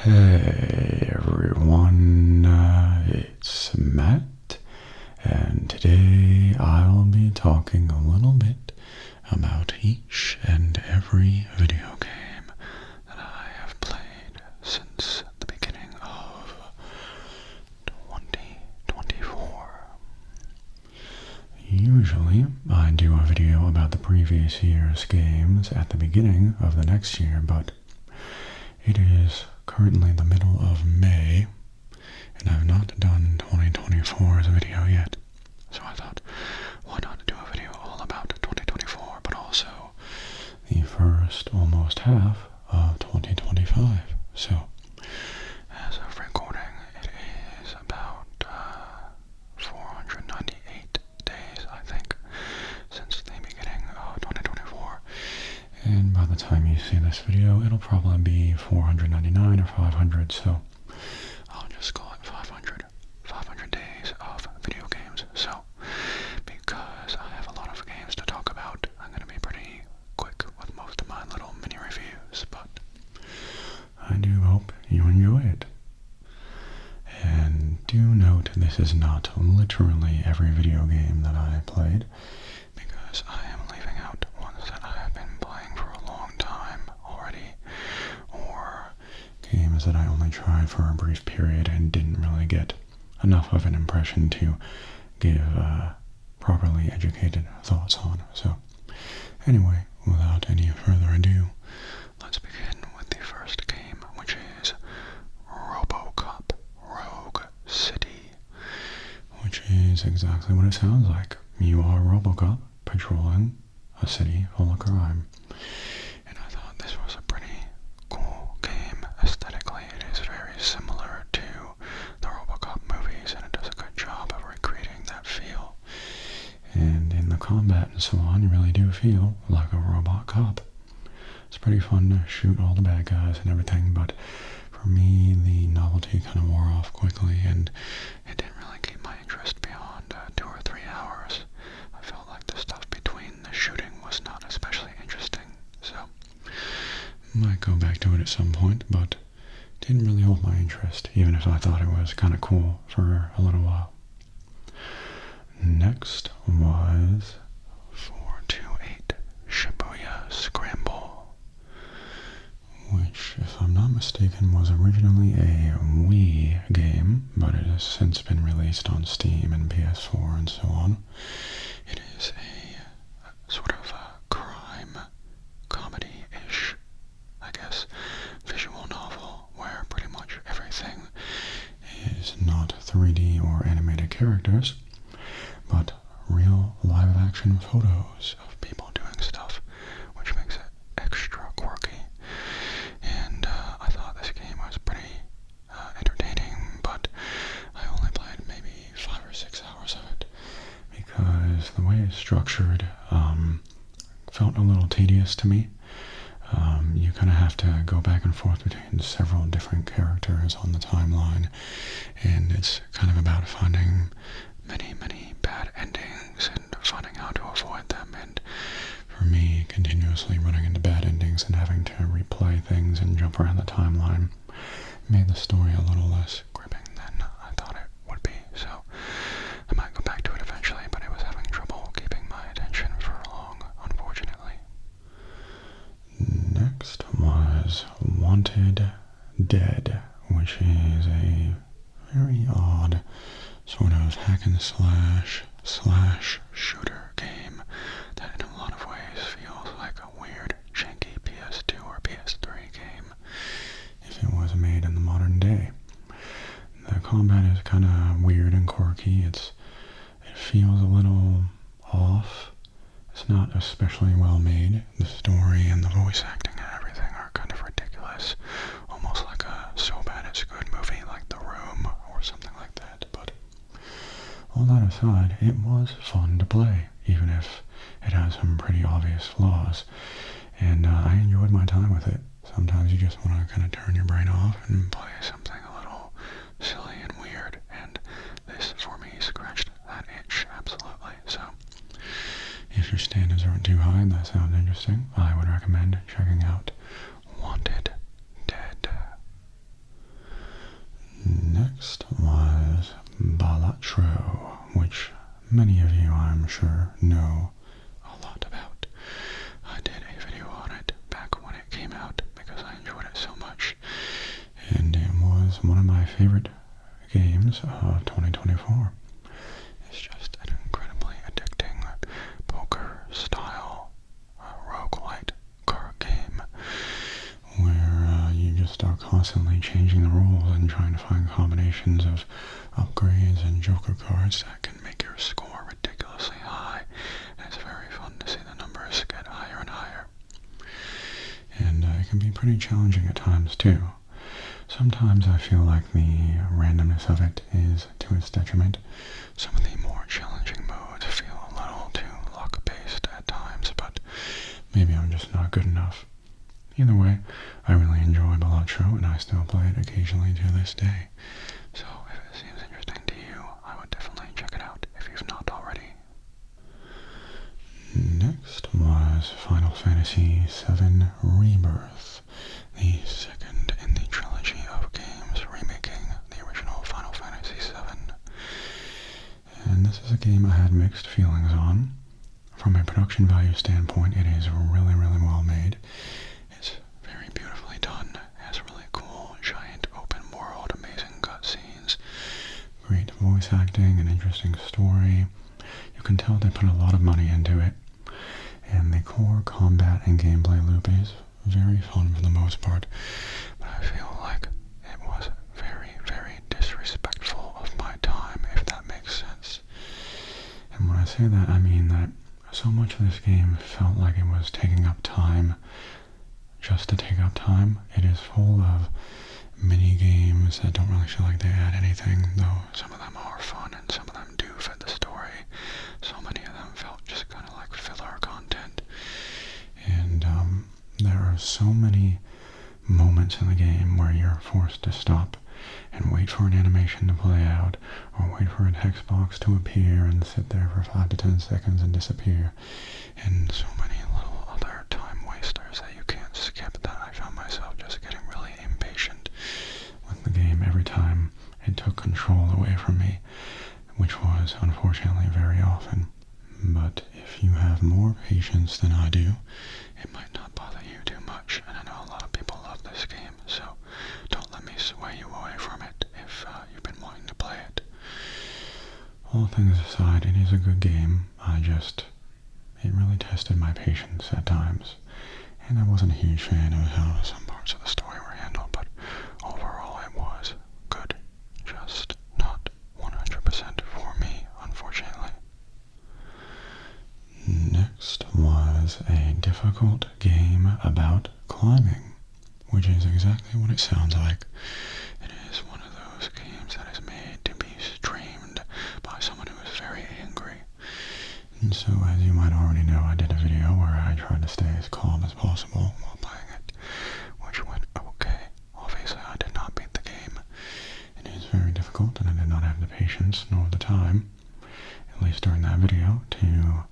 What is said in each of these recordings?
Hey everyone, it's Matt, and today I'll be talking a little bit about each and every video game that I have played since the beginning of 2024. Usually, I do a video about the previous year's games at the beginning of the next year, but it is currently the middle of May, and I've not done 2024's video yet. So I thought, why not do a video all about 2024, but also the first almost half of 2025. So, as of recording, it is about 498 days, I think, since the beginning of 2024. And by the time you see this video, it'll probably be 499 or 500, so I'll just call it 500 days of video games. So, because I have a lot of games to talk about, I'm going to be pretty quick with most of my little mini reviews, but I do hope you enjoy it. And do note, this is not literally every video game that I played, because I am leaving out ones that I have been playing for a long time already, or games that I only tried for a brief period and didn't really get enough of an impression to give properly educated thoughts on. So, anyway, without any further ado, let's begin with the first game, which is RoboCop Rogue City, which is exactly what it sounds like. You are RoboCop patrolling a city full of crime. And I thought this was a pretty cool game. Aesthetically, it is very similar to the RoboCop movies, and it does a good job of recreating that feel. And in the combat and so on, you really do feel like a robot cop. It's pretty fun to shoot all the bad guys and everything, but for me, the novelty kind of wore off quickly, and it didn't really keep my interest beyond 2 or 3 hours. I felt like the stuff between the shooting was not especially interesting, so might go back to it at some point, but didn't really hold my interest, even if I thought it was kind of cool for a little while. Next was 428 Shibuya Scramble, which, if I'm not mistaken, was originally a Wii game, but it has since been released on Steam and PS4 and so on. It is a sort of a crime comedy-ish, I guess, visual novel where pretty much everything is not 3D or animated characters, but real live-action photos of people doing stuff, which makes it extra quirky. And I thought this game was pretty entertaining, but I only played maybe 5 or 6 hours of it, because the way it's structured felt a little tedious to me. You kind of have to go back and forth between several different characters on the timeline, and it's kind of about finding many bad endings and finding how to avoid them, and for me, continuously running into bad endings and having to replay things and jump around the timeline made the story a little less gripping than I thought it would be, so I might go back to it eventually, but it was having trouble keeping my attention for long, unfortunately. Next was Wanted Dead, which is a very odd sort of hack and slash shooter game that in a lot of ways feels like a weird, janky PS2 or PS3 game if it was made in the modern day. The combat is kind of weird and quirky. It feels a little off. It's not especially well made. The story and the voice acting and everything are kind of ridiculous, almost like a so bad it's good movie like The Room or something like that. But all that aside, it was fun to play, even if it has some pretty obvious flaws, and I enjoyed my time with it. Sometimes you just want to kind of turn your brain off and play something a little silly and weird, and this for me scratched that itch absolutely. So if your standards aren't too high and that sounds interesting, I would recommend checking out Wanted Dead. Balatro, which many of you, I'm sure, know a lot about. I did a video on it back when it came out because I enjoyed it so much, and it was one of my favorite games of 2024. It's just an incredibly addicting poker-style roguelite card game where you just are constantly changing the rules and trying to find combinations of upgrades and joker cards that can make your score ridiculously high. And it's very fun to see the numbers get higher and higher. And it can be pretty challenging at times too. Sometimes I feel like the randomness of it is to its detriment. Some of the more challenging modes feel a little too luck-based at times, but maybe I'm just not good enough. Either way, I really enjoy Balatro, and I still play it occasionally to this day. So if it seems interesting to you, I would definitely check it out if you've not already. Next was Final Fantasy VII Rebirth, the second in the trilogy of games remaking the original Final Fantasy VII. And this is a game I had mixed feelings on. From a production value standpoint, it is really, really well made. It's very beautifully done. It has really cool, giant, open world, amazing cutscenes, great voice acting, an interesting story. You can tell they put a lot of money into it. And the core combat and gameplay loop is very fun for the most part, but I feel like it was very, very disrespectful of my time, if that makes sense. And when I say that, I mean that so much of this game felt like it was taking up time just to take up time. It is full of mini games that don't really feel like they add anything, though some of them are fun and some of them do fit the story. So many of them felt just kind of like filler content. And there are so many moments in the game where you're forced to stop and wait for an animation to play out, or wait for a text box to appear and sit there for 5 to 10 seconds and disappear, and so many little other time wasters that you can't skip that I found myself just getting really impatient with the game every time it took control away from me, which was unfortunately very often. But if you have more patience than I do, it might not bother you too much, and I know a lot of people love this game, so don't let me sway you away from it if you've been wanting to play it. All things aside, it is a good game. It really tested my patience at times, and I wasn't a huge fan of how some parts of the story were handled, but overall it was good. Just not 100% for me, unfortunately. Next was a difficult game about climbing, which is exactly what it sounds like. It is one of those games that is made to be streamed by someone who is very angry. And so, as you might already know, I did a video where I tried to stay as calm as possible while playing it, which went okay. Obviously, I did not beat the game. It is very difficult, and I did not have the patience nor the time, at least during that video, to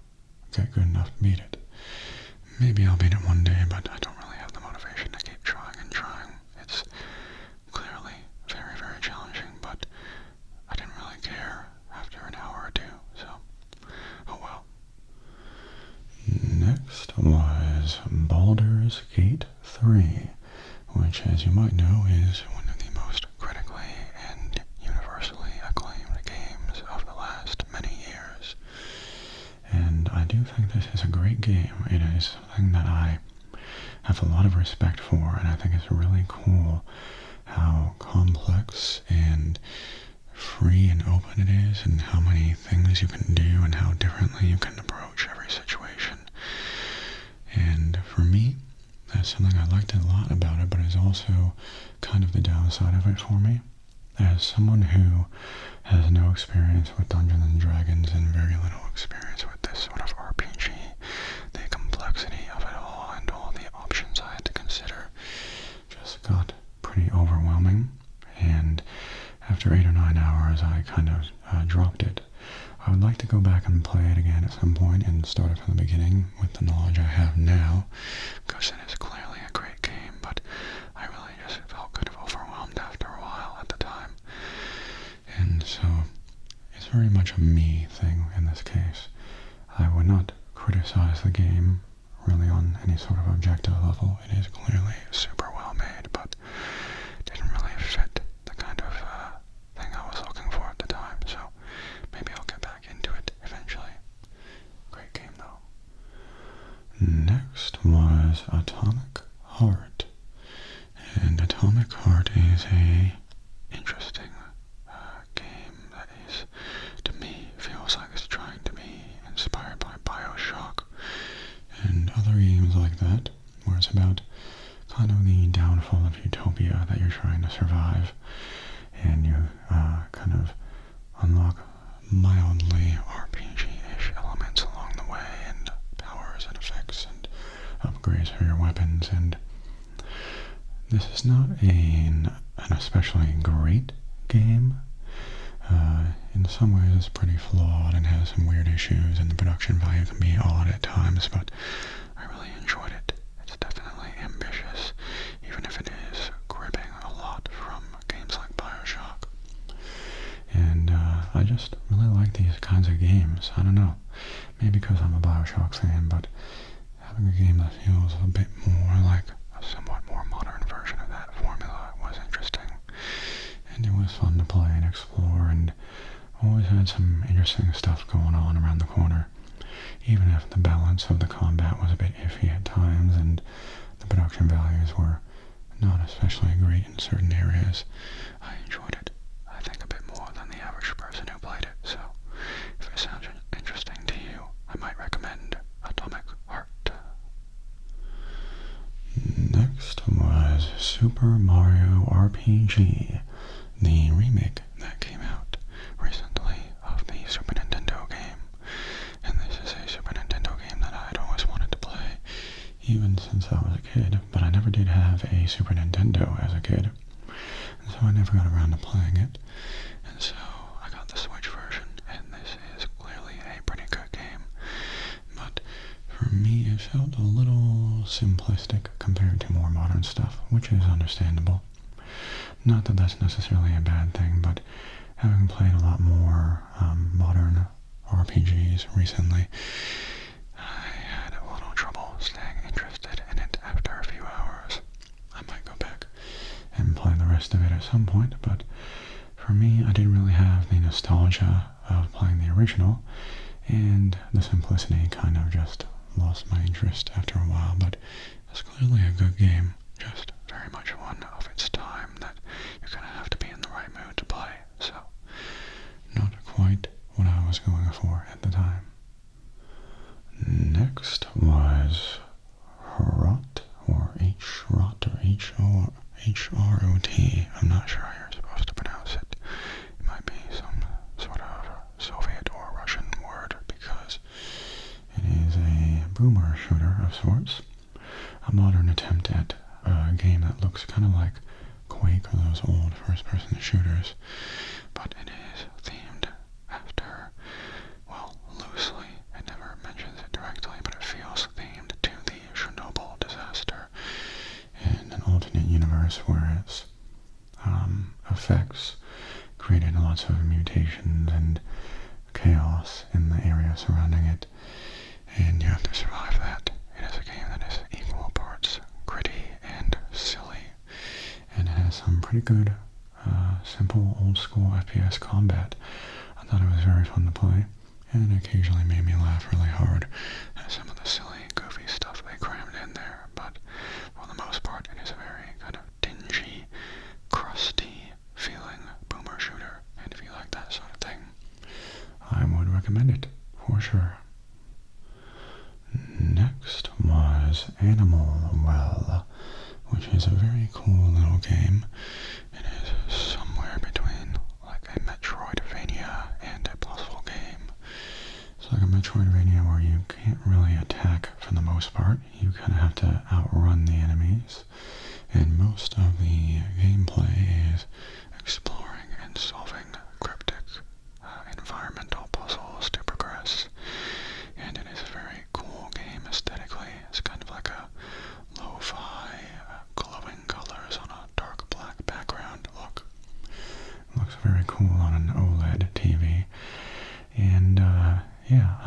get good enough to beat it. Maybe I'll beat it one day, but I don't really have the motivation to keep trying and trying. It's clearly very, very challenging, but I didn't really care after an hour or two, so oh well. Next was Baldur's Gate 3, which, as you might know, is one of the most critically and universally acclaimed games of the last many years. And I do think this is a great game. It is something that I have a lot of respect for, and I think it's really cool how complex and free and open it is, and how many things you can do, and how differently you can approach every situation. And for me, that's something I liked a lot about it, but it's also kind of the downside of it for me. As someone who has no experience with Dungeons and Dragons and very little experience with this sort of RPG, the complexity of it all and all the options I had to consider just got pretty overwhelming, and after 8 or 9 hours I kind of dropped it. I would like to go back and play it again at some point and start it from the beginning with the knowledge I have now, because it is clearly a great game, but I really just felt kind of overwhelmed after a while at the time. And so it's very much a me thing in this case. I would not criticize the game really on any sort of objective level. It is clearly super well made, but didn't really fit the kind of thing I was looking for at the time, so maybe I'll get back into it eventually. Great game though. Next was Atomic Heart. And Atomic Heart is a interesting game that is, to me, feels like it's trying to be inspired by BioShock and other games like that, where it's about kind of the downfall of utopia that you're trying to survive, and you kind of unlock mildly RPG-ish elements along the way, and powers and effects and upgrades for your weapons. And this is not an especially great game. In some ways it's pretty flawed and has some weird issues, and the production value can be odd at times, but I really enjoyed it. It's definitely ambitious, even if it is gripping a lot from games like BioShock. And I just really like these kinds of games. I don't know, maybe because I'm a BioShock fan, but having a game that feels a bit more like a somewhat more modern version of that formula was interesting. And it was fun to play and explore, and always had some interesting stuff going on around the corner, even if the balance of the combat was a bit iffy at times and the production values were not especially great in certain areas. I enjoyed it, I think, a bit more than the average person who played it, so if it sounds interesting to you, I might recommend Atomic Heart. Next was Super Mario RPG, the remake that came out recently of the Super Nintendo game. And this is a Super Nintendo game that I had always wanted to play, even since I was a kid, but I never did have a Super Nintendo as a kid, and so I never got around to playing it. And so I got the Switch version, and this is clearly a pretty good game. But for me, it felt a little simplistic compared to more modern stuff, which is understandable. Not that that's necessarily a bad thing, but having played a lot more modern RPGs recently, I had a little trouble staying interested in it after a few hours. I might go back and play the rest of it at some point, but for me, I didn't really have the nostalgia of playing the original, and the simplicity kind of just lost my interest after a while. But it's clearly a good game, just very much one of its time that you're going to have to be in the right mood to play, so not quite what I was going for at the time. Next was HROT, or HROT, or HROT. I'm not sure how you're supposed to pronounce it. It might be some sort of Soviet or Russian word, because it is a boomer shooter of sorts, a modern attempt at a game that looks kind of like Quake or those old first-person shooters, but it is themed after, well, loosely, it never mentions it directly, but it feels themed to the Chernobyl disaster in an alternate universe where its effects created lots of mutations and chaos in the area surrounding it, and you have to survive that. It is a game that is equal parts gritty and silly, and it has some pretty good, simple, old-school FPS combat. I thought it was very fun to play, and it occasionally made me laugh really hard at some of the silly, goofy stuff they crammed in there, but for the most part, it is a very kind of dingy, crusty feeling boomer shooter, and if you like that sort of thing, I would recommend it, for sure. Next was Animal Well, which is a very cool little game. It is somewhere between like a Metroidvania and a puzzle game. It's like a Metroidvania where you can't really attack for the most part. You kind of have to outrun the enemies, and most of the gameplay is exploring and solving cryptic environmental puzzles to progress. And it is a very cool game aesthetically. It's kind of like a lo-fi, glowing colors on a dark black background look. It looks very cool on an OLED TV,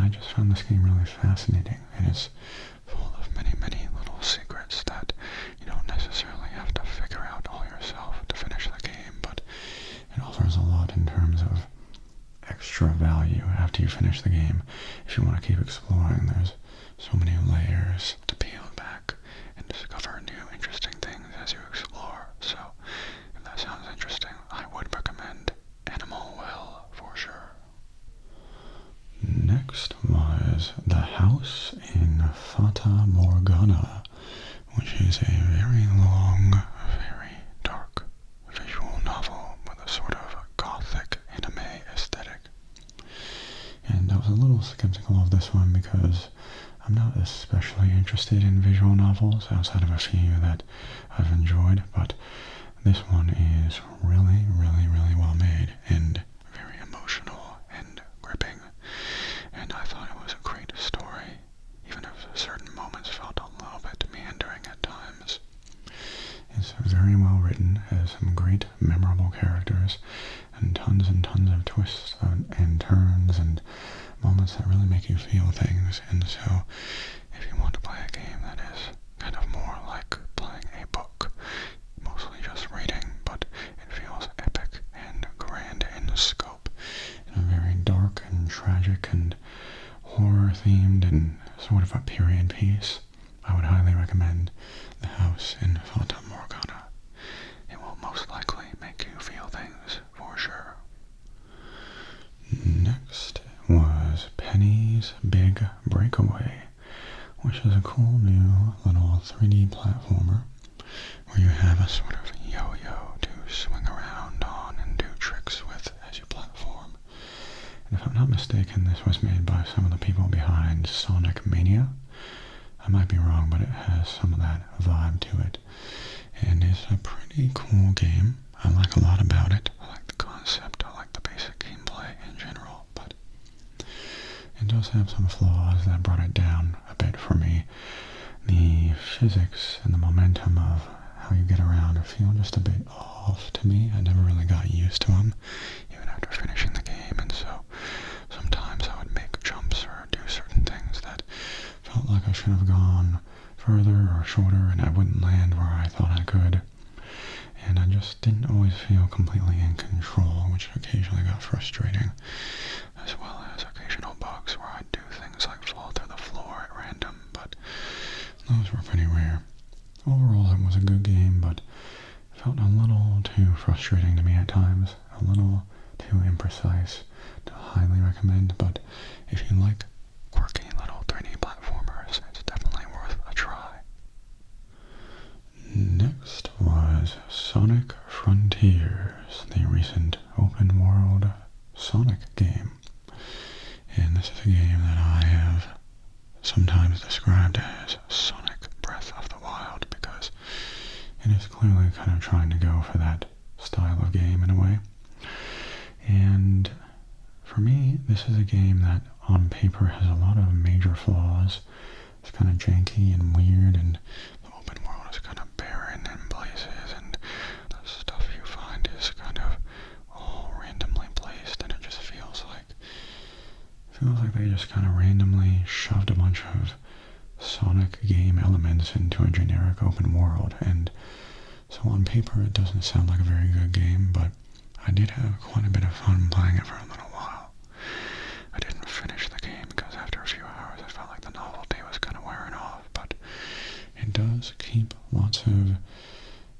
I just found this game really fascinating, and it's full of many, many little secrets that you don't necessarily have to figure out all yourself to finish the game, but it offers a lot in terms of extra value after you finish the game. If you want to keep exploring, there's so many layers to peel back and discover new interesting things as you explore. So if that sounds interesting, I would recommend Animal Well for sure. Next was The House in Fata Morgana, which is a very long, very dark visual novel with a sort of gothic anime aesthetic. And I was a little skeptical of this one because I'm not especially interested in visual novels outside of a few that I've enjoyed, but this one is really, really, really well made and very emotional and gripping. And I thought it was a great story, even if certain moments felt a little bit meandering at times. It's very well written, has some great memorable characters, and tons of twists and turns and moments that really make you feel things. And so if you want to play a game that is kind of more like playing a book, mostly just reading, but it feels epic and grand in scope, in a very dark and tragic and horror themed and sort of a period piece, I would highly recommend The House in Fata Morgana. It will most likely make you feel things for sure. Next was Penny's Big Breakaway, which is a cool new little 3D platformer where you have a sort of yo-yo to swing around on and do tricks with as you platform. And if I'm not mistaken, this was made by some of the people behind Sonic Mania. I might be wrong, but it has some of that vibe to it. And it's a pretty cool game. I like a lot about it. I like the concept. I like the basic gameplay in general, but it does have some flaws that brought it down a bit for me. The physics and the momentum of how you get around feel just a bit off to me. I never really got used to them, even after finishing the game, and so sometimes I would make jumps or do certain things that felt like I should have gone further or shorter, and I wouldn't land where I thought I could. And I just didn't always feel completely in control, which occasionally got frustrating, as well as occasional bugs where I'd do things like fall through the floor at random, but those were pretty rare. Overall, it was a good game, but it felt a little too frustrating to me at times, a little too imprecise to highly recommend, but if you like quirky little 3D platformers, it's definitely worth a try. Next was Sonic Frontiers, the recent open-world Sonic game. And this is a game that I have sometimes described as Sonic Breath of the Wild because it is clearly kind of trying to go for that style of game in a way. And for me, this is a game that on paper has a lot of major flaws. It's kind of janky and weird, and the open world is kind of barren in places, and the stuff you find is kind of all randomly placed, and it just feels like they just kind of randomly shoved a bunch of Sonic game elements into a generic open world. And so on paper it doesn't sound like a very good game, but I did have quite a bit of fun playing it for a little while. I didn't finish the game because after a few hours I felt like the novelty was kind of wearing off, but it does keep lots of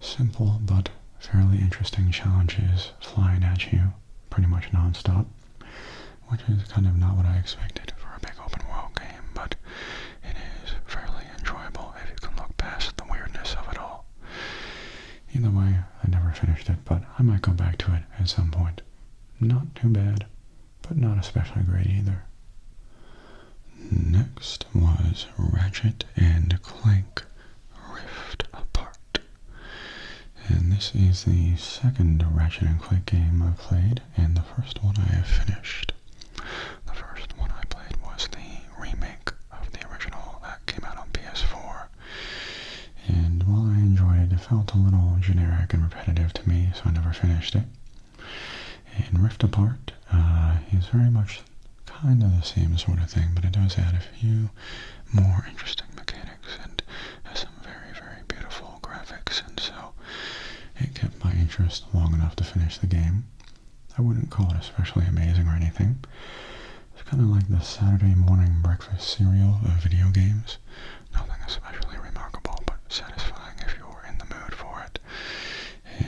simple but fairly interesting challenges flying at you pretty much non-stop, which is kind of not what I expected for a big open world game, but it is fairly enjoyable if you can look past the weirdness of it all. Either way, I never finished it, but I might go back to it at some point. Not too bad, but not especially great either. Next was Ratchet and Clank Rift Apart. And this is the second Ratchet and Clank game I've played, and the first one I have finished. The first one I played was the remake of the original that came out on PS4. And while I enjoyed it, it felt a little generic and repetitive to me, so I never finished it. And Rift Apart is very much kind of the same sort of thing, but it does add a few more interesting mechanics and has some very, very beautiful graphics, and so it kept my interest long enough to finish the game. I wouldn't call it especially amazing or anything. It's kind of like the Saturday morning breakfast cereal of video games. Nothing especially remarkable, but satisfying if you're in the mood for it.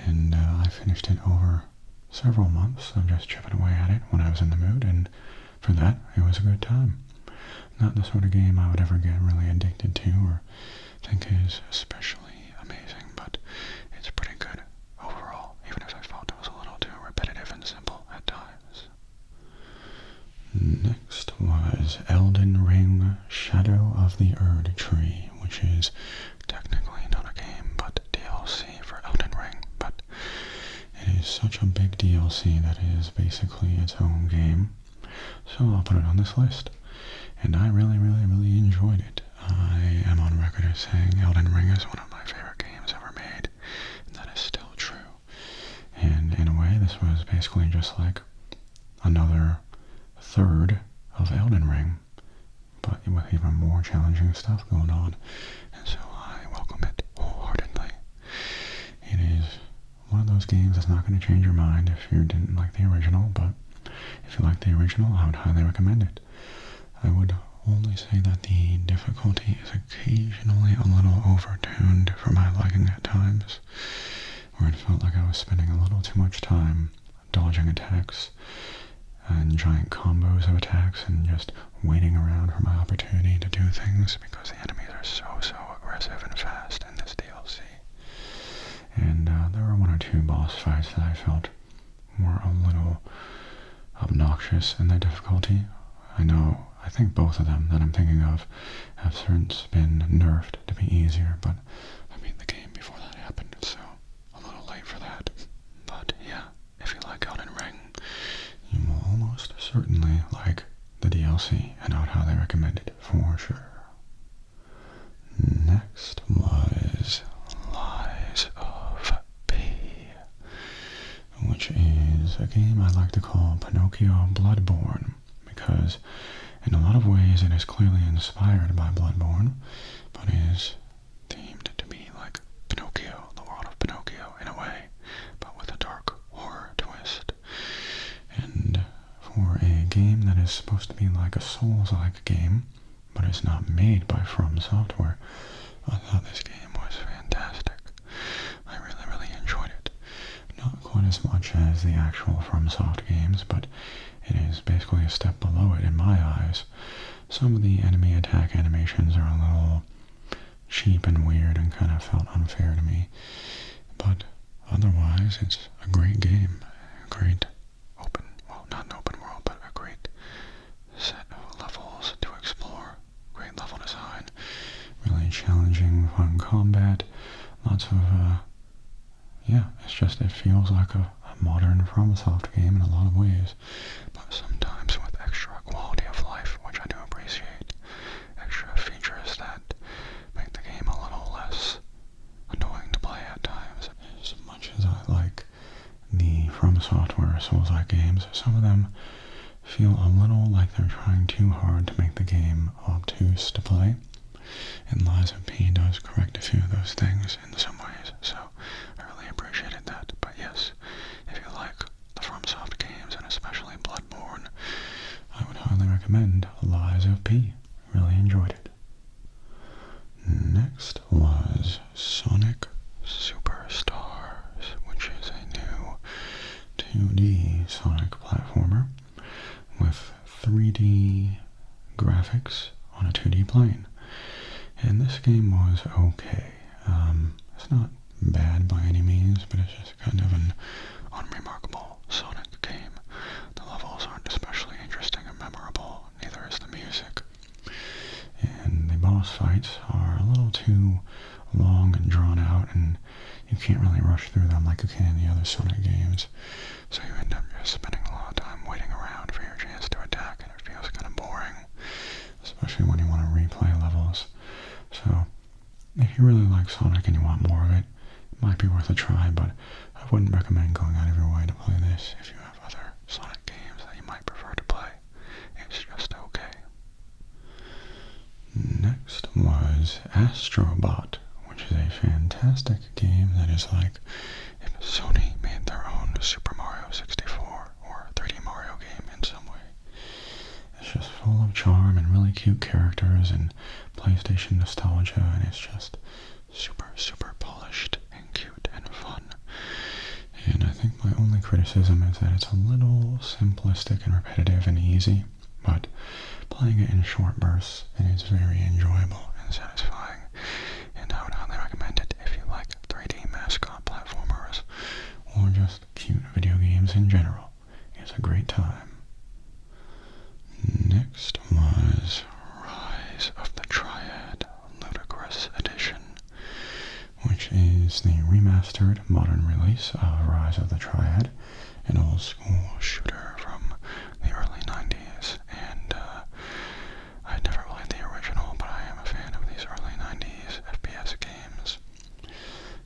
And I finished it over several months of just chipping away at it when I was in the mood, and for that, it was a good time. Not the sort of game I would ever get really addicted to or think is especially amazing, but it's pretty good overall, even if I felt it was a little too repetitive and simple at times. Next was Elden Ring Shadow of the Erdtree, which is technically not a game, but DLC for Elden Ring, but it is such a big DLC that it is basically its own game, so I'll put it on this list. And I really enjoyed it. I am on record as saying Elden Ring is one of my favorite games ever made, and that is still true. And in a way, this was basically just like another third of Elden Ring, but with even more challenging stuff going on, and so I welcome it wholeheartedly. It is one of those games that's not going to change your mind if you didn't like the original, but if you like the original, I would highly recommend it. I would only say that the difficulty is occasionally a little overtuned for my liking at times, where it felt like I was spending a little too much time dodging attacks and giant combos of attacks and just waiting around for my opportunity to do things because the enemies are so aggressive and fast in this DLC. And there were one or two boss fights that I felt were a little obnoxious in their difficulty. I think both of them that I'm thinking of have since been nerfed to be easier, but I beat the game before that happened, so a little late for that. But yeah, if you like Elden Ring, you will almost certainly like the DLC, and I would highly recommend it for sure. Next was Lies of P, which is a game I like to call Pinocchio Bloodborne, because in a lot of ways it is clearly inspired by Bloodborne, but is themed to be like Pinocchio, the world of Pinocchio in a way, but with a dark horror twist. And for a game that is supposed to be like a Souls-like game, but is not made by From Software, I thought this game was fantastic. I really enjoyed it. Not quite as much as the actual FromSoft games, but it is basically a step below it in my eyes. Some of the enemy attack animations are a little cheap and weird and kind of felt unfair to me, but otherwise it's a great game. A great not an open world, but a great set of levels to explore. Great level design. Really challenging, fun combat. Lots of, it feels like a modern FromSoft game in a lot of ways, but sometimes with extra quality of life, which I do appreciate. Extra features that make the game a little less annoying to play at times. As much as I like the From Software Souls-like games, some of them feel a little like they're trying too hard to make the game obtuse to play, and Lies of P does correct a few of those things in some ways, so I really appreciated that. But yes, if you like the FromSoft games, and especially Bloodborne, I would highly recommend Lies of P. Really enjoyed it. Next was Sonic Superstars, which is a new 2D Sonic platformer with 3D graphics on a 2D plane. And this game was okay. It's not bad by any means, but it's just kind of an unremarkable Sonic game. The levels aren't especially interesting or memorable, neither is the music. And the boss fights are a little too long and drawn out, and you can't really rush through them like you can in the other Sonic games. So you end up just spending a lot of time waiting around for your chance to attack, and it feels kind of boring, especially when you want to replay levels. So if you really like Sonic and you want more of it, it might be worth a try, but I wouldn't recommend going out of your way to play this if you have other Sonic games that you might prefer to play. It's was Astro Bot, which is a fantastic game that is like if Sony made their own Super Mario 64 or 3D Mario game in some way. It's just full of charm and really cute characters and PlayStation nostalgia, and it's just super, super polished and cute and fun. And I think my only criticism is that it's a little simplistic and repetitive and easy, but playing it in short bursts, it is very enjoyable and satisfying, and I would highly recommend it if you like 3D mascot platformers or just cute video games in general. It's a great time. Next was Rise of the Triad Ludicrous Edition, which is the remastered modern release of Rise of the Triad, an old school shooter from the early 90s, and I'd never played the original, but I am a fan of these early 90s FPS games.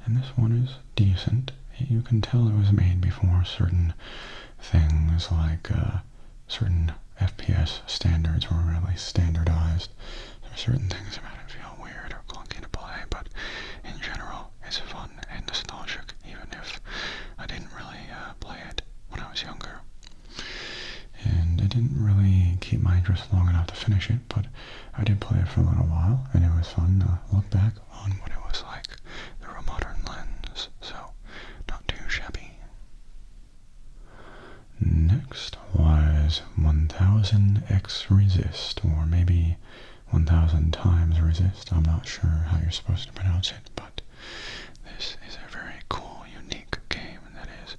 And this one is decent. You can tell it was made before certain things like certain FPS standards were really standardized. There are certain things about it feel weird or clunky to play, but in general it's fun and nostalgic, even if I didn't really play it when I was younger. And it didn't really keep my interest long enough to finish it, but I did play it for a little while, and it was fun to look back on what it was like through a modern lens, so not too shabby. Next was 1000x Resist, or maybe 1000 times Resist. I'm not sure how you're supposed to pronounce it, but this is a very cool, unique game that is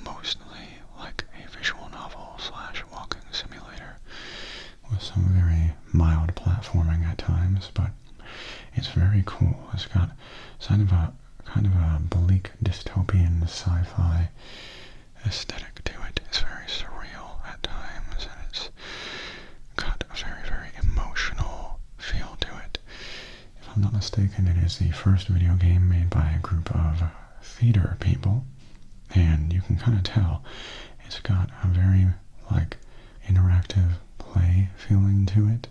mostly like a visual novel / walking simulator with some very mild platforming at times, but it's very cool. It's got kind of a bleak dystopian sci-fi aesthetic to it. It's very surreal at times, and it's got a very, very emotional feel to it. If I'm not mistaken, it is the first video game made by a group of theater people, and you can kind of tell it's got a very like interactive play feeling to it,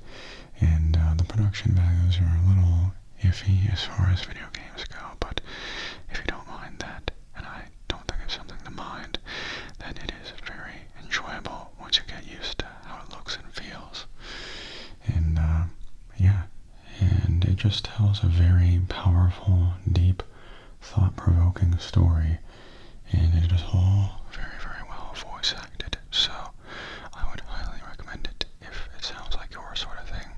and the production values are a little iffy as far as video games go, but if you don't mind that, and I don't think it's something to mind, then it is very enjoyable once you get used to how it looks and feels. And yeah, and it just tells a very powerful, deep, thought-provoking story, and it is all very, very well voice acted, so I would highly recommend it if it sounds like your sort of thing.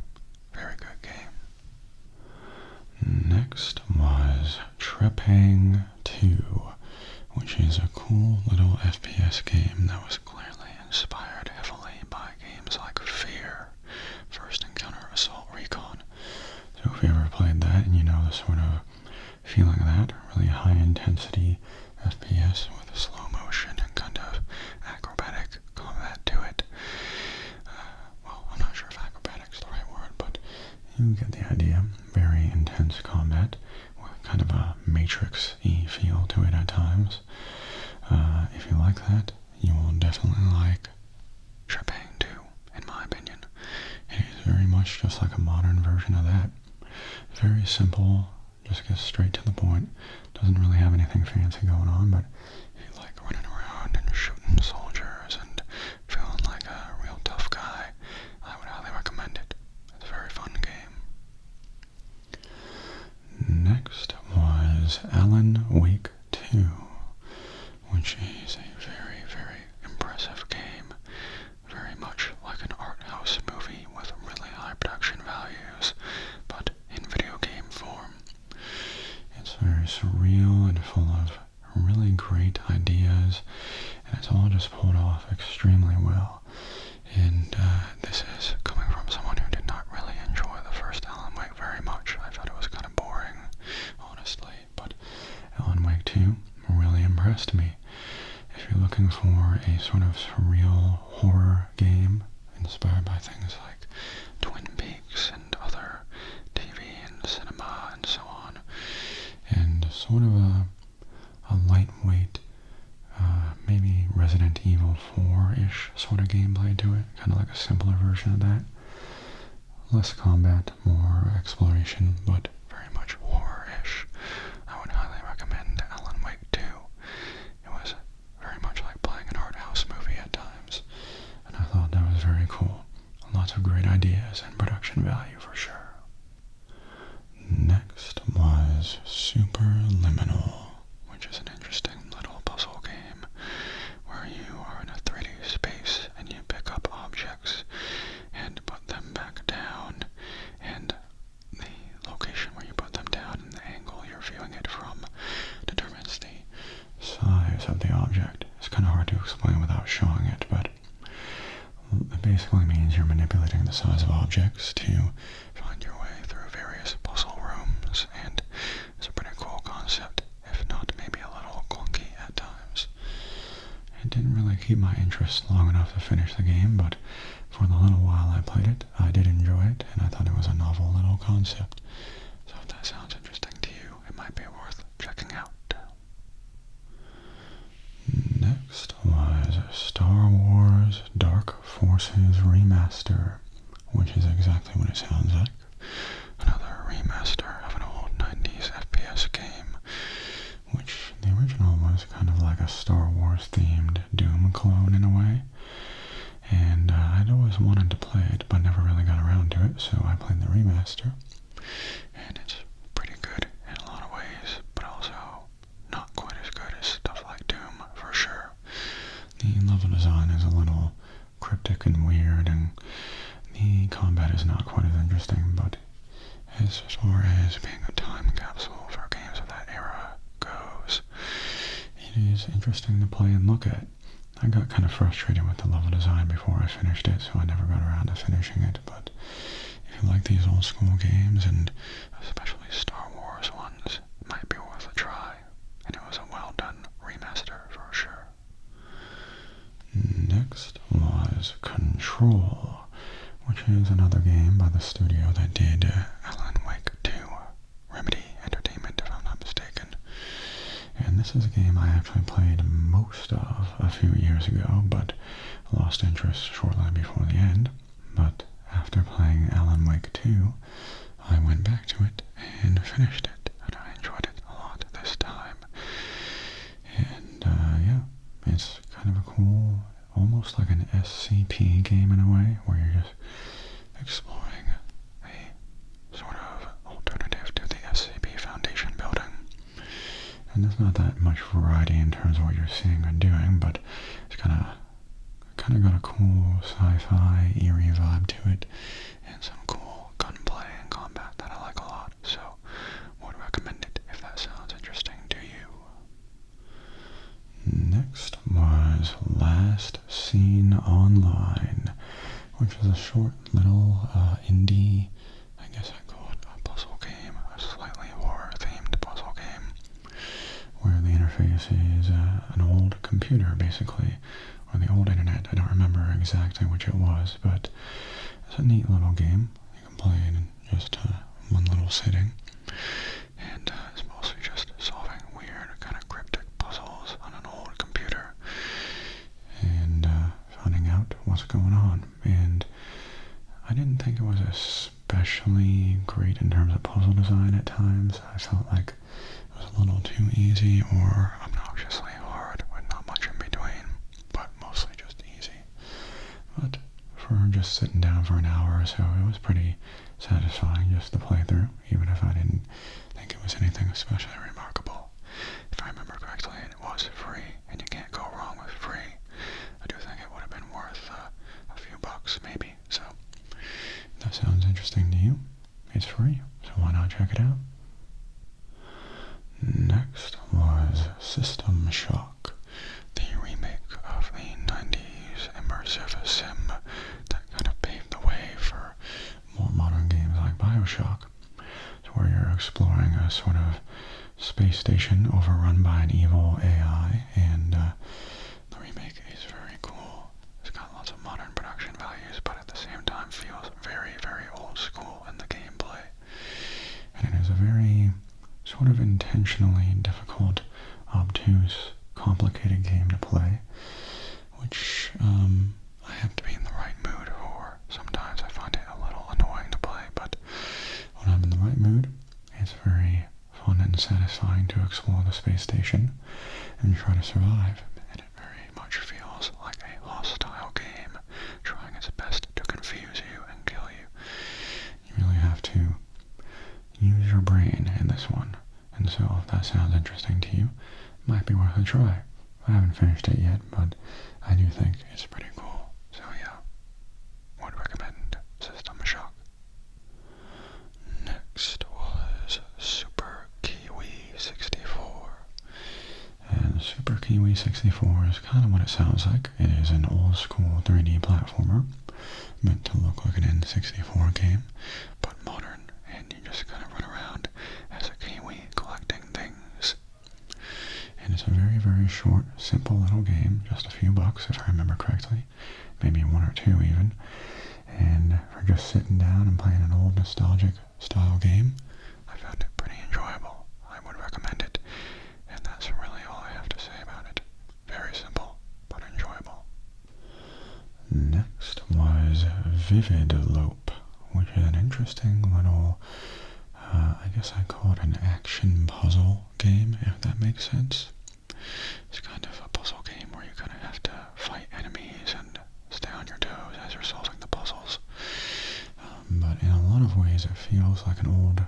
Very good game. Next was Trepang 2, which is a cool little FPS game that was clearly inspired heavily by games like Fear, First Encounter Assault Recon. So if you ever played that and you know the sort of feeling of that, really high intensity FPS with slow motion and kind of acrobatic combat to it. Well, I'm not sure if acrobatic's the right word, but you get the idea. Very intense combat with kind of a Matrix-y feel to it at times. If you like that, you will definitely like Trepang 2, in my opinion. It is very much just like a modern version of that. Very simple, just gets straight to the point. Doesn't really have anything fancy going on, but if you like running around and shooting soldiers and feeling like a real tough guy, I would highly recommend it. It's a very fun game. Next was Alan Wake 2, which is a very, very impressive game. Very much like an art house movie with really high production values, but in video game form. It's very surreal and full of really great ideas, and it's all just pulled off extremely well. And this is coming from someone who did not really enjoy the first Alan Wake very much. I thought it was kind of boring, honestly, but Alan Wake 2 really impressed me. If you're looking for a sort of surreal horror game inspired by things like Twin Peaks and other TV and cinema and so on, and sort of a lightweight, maybe Resident Evil 4-ish sort of gameplay to it, kind of like a simpler version of that, less combat, more exploration, but very much horror-ish. I would highly recommend Alan Wake 2. It was very much like playing an art house movie at times, and I thought that was very cool. Lots of great ideas and production value for sure. Next was Superliminal, which is an interesting little puzzle game where you are in a 3D space and you pick up objects and put them back down, and the location where you put them down and the angle you're viewing it from determines the size of the object. It's kind of hard to explain without showing it, but it basically means you're manipulating the size of objects to find your way through various puzzle rooms, and it's a pretty cool concept, if not maybe a little clunky at times. It didn't really keep my interest long enough to finish the game, but for the little while I played it, I did enjoy it, and I thought it was a novel little concept. So if that sounds interesting to you, it might be worth checking out. Next was Star Wars Dark Forces Remaster, which is exactly what it sounds like. Another remaster of an old 90s FPS game, which the original was kind of like a Star Wars themed Doom clone in a way. And I'd always wanted to play it, but never really got around to it, so I played the remaster. And it's pretty good in a lot of ways, but also not quite as good as stuff like Doom, for sure. The level design is a little cryptic and weird, and the combat is not quite as interesting, but as far as being a time capsule for games of that era goes, it is interesting to play and look at. I got kind of frustrated with the level design before I finished it, so I never got around to finishing it, but if you like these old school games, and especially Star Wars ones, it might be worth a try, and it was a well done remaster for sure. Next was Control, which is another game by the studio that did Alan Wake 2, Remedy Entertainment if I'm not mistaken. And this is a game I actually played most of a few years ago, but lost interest shortly before the end. But after playing Alan Wake 2, I went back to it and finished it, and I enjoyed it a lot this time. And yeah, it's kind of a cool, almost like an SCP game in a way, where you're just exploring a sort of alternative to the SCP Foundation building. And there's not that much variety in terms of what you're seeing or doing, but it's kind of got a cool sci-fi, eerie vibe to it, and some cool gunplay and combat that I like a lot, so would recommend it if that sounds interesting to you. Next was Last Seen Online, which is a short little indie, I guess I'd call it a puzzle game, a slightly horror-themed puzzle game, where the interface is an old computer, basically, or the old internet. I don't remember exactly which it was, but it's a neat little game. You can play it in just one little sitting, and it's mostly just solving weird, kind of cryptic puzzles on an old computer, and finding out what's going on. And I didn't think it was especially great in terms of puzzle design at times. I felt like it was a little too easy or obnoxiously hard with not much in between, but mostly just easy. But for just sitting down for an hour or so, it was pretty satisfying just to play through, even if I didn't think it was anything especially remarkable. If I remember correctly, it was free, and you can't go wrong with free. I do think it would have been worth a few bucks, maybe. So, if that sounds interesting to you, it's free, so why not check it out? Next was System Shock, the remake of the 90s immersive sim that kind of paved the way for more modern games like BioShock. It's where you're exploring a sort of space station overrun by an evil AI, and the remake is very cool. It's got lots of modern production values, but at the same time feels very, very old school in the gameplay. And it is a very sort of intentionally difficult, obtuse, complicated game to play, which I have to be in the right mood for. Sometimes I find it a little annoying to and satisfying to explore the space station and try to survive, and it very much feels like a hostile game, trying its best to confuse you and kill you. You really have to use your brain in this one, and so if that sounds interesting to you, it might be worth a try. I haven't finished it yet, but I do think it's pretty cool, so yeah, would recommend System Shock. Next was Super Kiwi 64. And Super Kiwi 64 is kind of what it sounds like. It is an old school 3D platformer, meant to look like an N64 game, but modern, and you just kind of run around as a kiwi collecting things. And it's a very, very short, simple little game, just a few bucks if I remember correctly, maybe one or two even. And for just sitting down and playing an old nostalgic style game, I found it pretty enjoyable. I would recommend it, and that's really all I have to say about it. Very simple, but enjoyable. Next was Vividlope, which is an interesting little, I guess I'd call it an action puzzle game, if that makes sense. It's kind of a puzzle game where you kind of have to fight enemies and stay on your toes as you're solving the puzzles. But in a lot of ways it feels like an old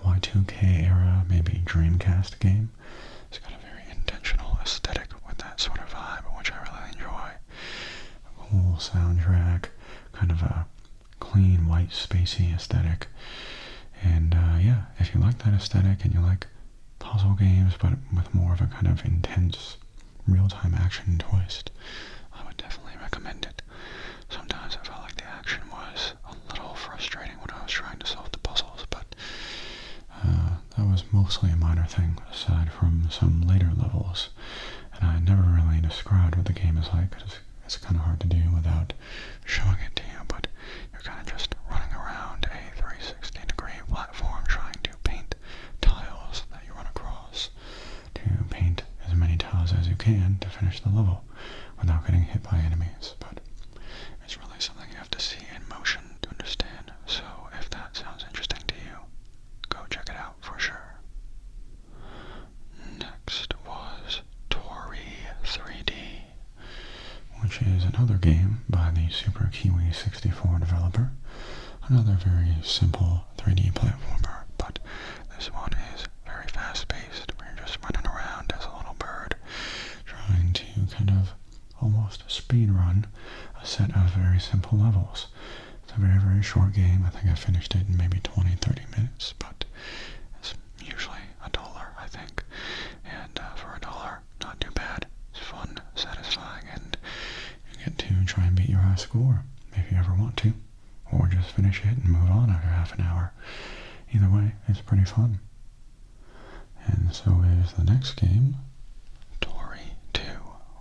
Y2K era, maybe Dreamcast game. It's got a very intentional aesthetic with that sort of vibe, which I really enjoy. A cool soundtrack, kind of a clean, white, spacey aesthetic. And yeah, if you like that aesthetic and you like puzzle games, but with more of a kind of intense, real-time action twist, I would definitely recommend it. Sometimes I felt like the action was a little frustrating when I was trying to solve the puzzles, but that was mostly a minor thing, aside from some later levels. And I never really described what the game is like, because it's kind of hard to do without showing it to you, but you're kind of just running around a 360-degree platform trying to paint tiles that you run across, to paint as many tiles as you can to finish the level without getting hit by enemies. But it's really something you have to see in motion to understand, so if that sounds interesting to you, go check it out for sure. Next was Toree 3D, which is another game by the Super Kiwi 64 developer. Another very simple 3D platformer, but this one is very fast-paced, where you're just running around as a little bird, trying to kind of almost speedrun a set of very simple levels. It's a very, very short game. I think I finished it in maybe 20-30 minutes, but it's usually $1, I think. And for $1, not too bad. It's fun, satisfying, and you get to try and beat your high score if you ever want to, or just finish it and move on after half an hour. Either way, it's pretty fun. And so is the next game, Toree 2,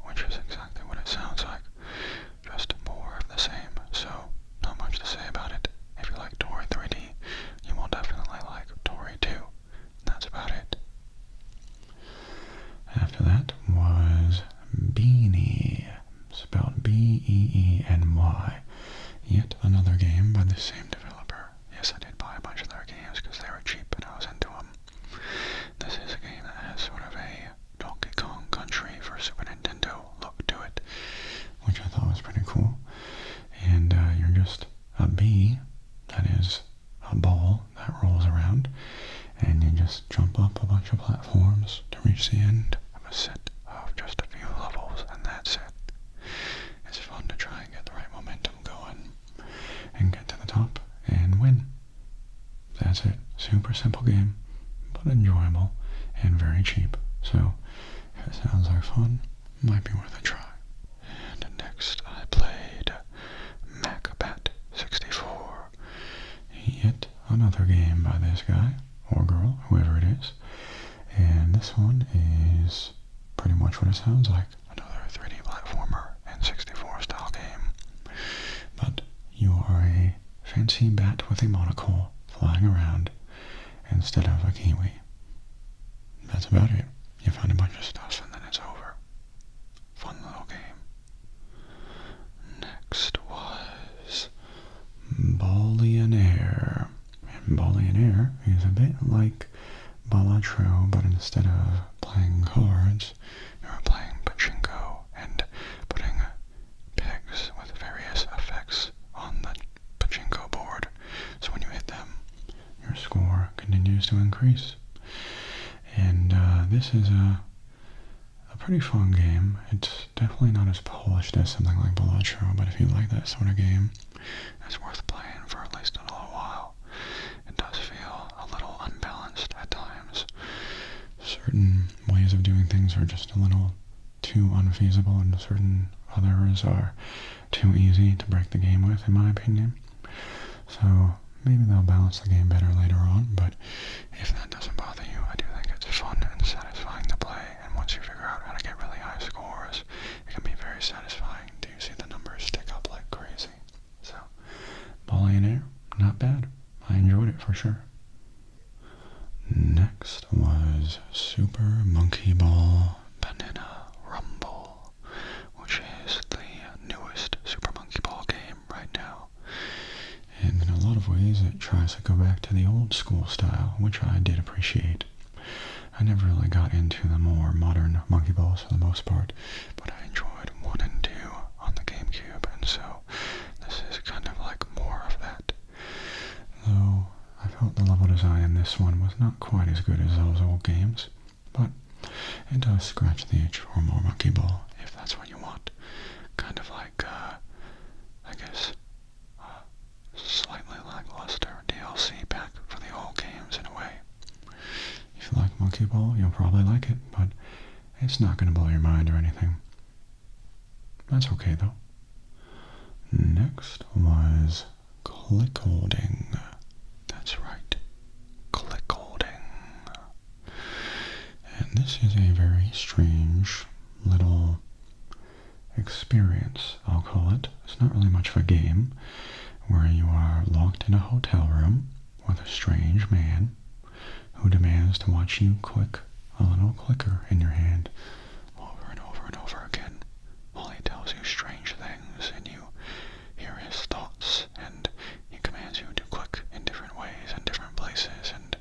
which is exactly what it sounds like, just more of the same, so not much to say about it. If you like Toree 3D, you will definitely like Toree 2. That's about it. After that was Beeny, spelled B-E-E-N-Y. Yet another game by the same developer. Yes, I did buy a bunch of their games because they were cheap and I was into them. This is a game that has sort of a Donkey Kong Country for Super Nintendo look to it, which I thought was pretty cool. And you're just a bee, that is a ball that rolls around, and you just jump up a bunch of platforms to reach the end of a set of just a few levels, and that's it. It's fun to try and get the right momentum going and get to the top and win. That's it. Super simple game, but enjoyable and very cheap. So if it sounds like fun, might be worth a try. And next I played Macbat 64. Yet another game by this guy, or girl, whoever it is. And this one is pretty much what it sounds like. Another 3D platformer and 64 style game. But you are a fancy bat with a monocle flying around instead of a kiwi. That's about it. You find a bunch of stuff and then it's over. Fun little game. Next was Ballionaire. And Ballionaire is a bit like Balatro Balatro, but instead of playing cards, you're playing pachinko and putting pegs with various effects on the pachinko board. So when you hit them, your score continues to increase. And this is a pretty fun game. It's definitely not as polished as something like Balatro, but if you like that sort of game, it's worth playing for at least a little while. It does feel a little unbalanced at times. Certain ways of doing things are just a little too unfeasible, and certain others are too easy to break the game with, in my opinion. So maybe they'll balance the game better later on, but if that doesn't bother you, I do think it's fun and satisfying to play, and once you figure out how to get really high scores, it can be very satisfying to see the numbers tick up like crazy. So, Ballionaire, not bad. I enjoyed it for sure. Next was Super Monkey Ball Banana Rumble, which is the newest Super Monkey Ball game right now. And in a lot of ways it tries to go back to the old school style, which I did appreciate. I never really got into the more modern monkey balls for the most part, but I enjoyed 1 and 2 on the GameCube, and so this is kind of like more of that. Though I felt the level design in this one was not quite as good as those old games, but it does scratch the itch for more monkey ball, if that's what you want. Kind of like, I guess, slightly lackluster DLC pack for the old games in a way. If you like monkey ball, you'll probably like it, but it's not going to blow your mind or anything. That's okay though. Next was CLICKOLDING. That's right, CLICKOLDING. And this is a very strange little experience, I'll call it. It's not really much of a game, where you are locked in a hotel room with a strange man who demands to watch you click a little clicker in your hand over and over and over again while he tells you strange things and you hear his thoughts, and he commands you to click in different ways and different places, and